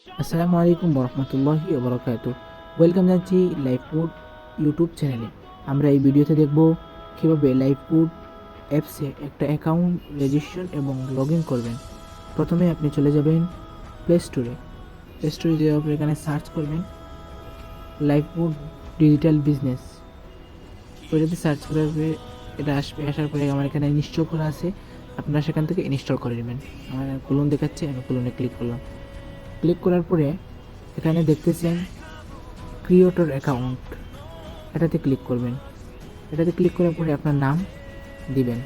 আসসালামু আলাইকুম বরহমতুল্লাহি ওবরাকাতুহ। ওয়েলকাম জানাচ্ছি লাইফউড ইউটিউব চ্যানেলে। আমরা এই ভিডিওতে দেখব কীভাবে লাইফউড অ্যাপসে একটা অ্যাকাউন্ট রেজিস্ট্রেশন এবং লগ ইন করবেন। প্রথমে আপনি চলে যাবেন প্লে স্টোরে যাওয়ার পর এখানে সার্চ করবেন লাইফউড ডিজিটাল বিজনেস। ওইটাতে সার্চ করার পরে এটা আসবে, আসার পরে আমার এখানে ইনস্টল করা আছে, আপনারা সেখান থেকে ইনস্টল করে নেবেন। আমার কুলন দেখাচ্ছে, আমি কুলনে ক্লিক করলাম। ক্লিক করার পরে এখানে দেখতেছেন ক্রিয়েটর অ্যাকাউন্ট, এটাতে ক্লিক করবেন। এটাতে ক্লিক করার পরে আপনার নাম দিবেন।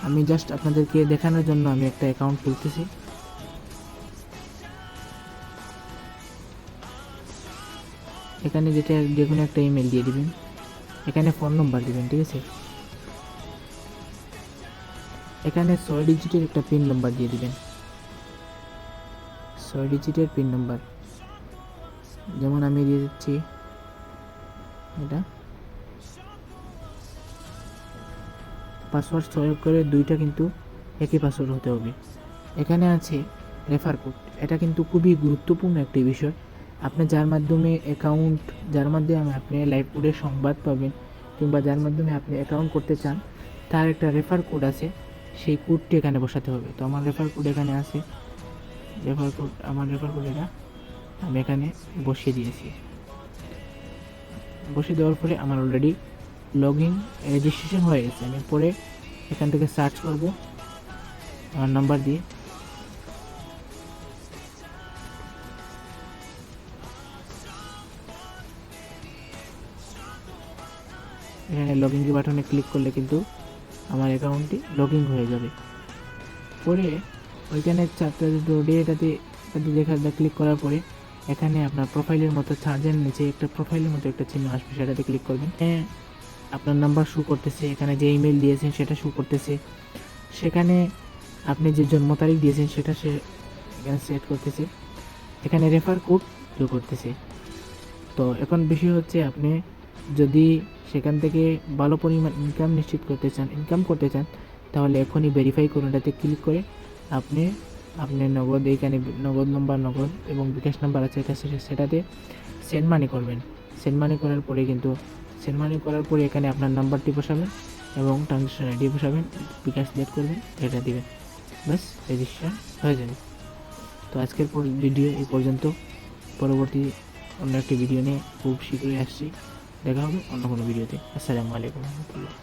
আমি জাস্ট আপনাদেরকে দেখানোর জন্য আমি একটা অ্যাকাউন্ট খুলতেছি। এখানে যেটা যে কোনো একটা ইমেল দিয়ে দিবেন, এখানে ফোন নম্বর দিবেন, ঠিক আছে। এখানে 6 ডিজিটের একটা পিন নম্বর দিয়ে দিবেন, 6 ডিজিটের পিন নম্বর। যেমন আমি দিয়ে দিচ্ছি এটা। পাসওয়ার্ড প্রয়োগ করে দুইটা কিন্তু একই পাসওয়ার্ড হতে হবে। এখানে আছে রেফার কোড, এটা কিন্তু খুবই গুরুত্বপূর্ণ একটি বিষয়। আপনি যার মাধ্যমে আপনি লাইভউডের সংবাদ পাবেন কিংবা যার মাধ্যমে আপনি অ্যাকাউন্ট করতে চান, তার একটা রেফার কোড আছে, সেই কোডটি এখানে বসাতে হবে। তো আমার রেফার কোড এখানে আছে, আমার রেফার কোড এটা আমি এখানে বসিয়ে দিয়েছি। বসিয়ে দেওয়ার পরে আমার অলরেডি লগ ইন রেজিস্ট্রেশন হয়ে গেছে। আমি পরে এখান থেকে সার্চ করব আমার নাম্বার দিয়ে। এখানে লগ ইন বাটনে ক্লিক করলে কিন্তু আমার অ্যাকাউন্টটি লগ ইন হয়ে যাবে। পরে ওইখানে চারটা এটাতে ক্লিক করার পরে এখানে আপনার প্রোফাইলের মতো চার্জের নিচে একটা প্রোফাইলের মতো একটা চিহ্ন আসবে, সেটাতে ক্লিক করবেন। আপনার নাম্বার শো করতেছে, এখানে যে ইমেল দিয়েছেন সেটা শো করতেছে, সেখানে আপনি যে জন্ম তারিখ দিয়েছেন সেটা সে এখানে সেট করতেছে, এখানে রেফার কোড শো করতেছে। তো এখন বিষয় হচ্ছে, আপনি যদি সেখান থেকে ভালো পরিমাণ ইনকাম করতে চান তাহলে এখনই ভেরিফাই করুন। এটাতে ক্লিক করে আপনি নগদ, এইখানে নগদ নম্বর, নগদ এবং বিকাশ নাম্বার আছে, সেটাতে সেন্ড মানি করবেন। সেন্ড মানি করার পরে এখানে আপনার নাম্বারটি বসাবেন এবং ট্রানজ্যাকশন আইডি বসাবেন, বিকাশ ডেট করবেন, এটা দিবেন, ব্যাস রেজিস্ট্রেশন হয়ে যাবে। তো আজকের ভিডিও এই পর্যন্ত। পরবর্তী অন্য একটি ভিডিও নিয়ে খুব শীঘ্রই আসছি। দেখা হবে অন্য কোনো ভিডিওতে। আসসালামু আলাইকুম রহমতুল্লাহ।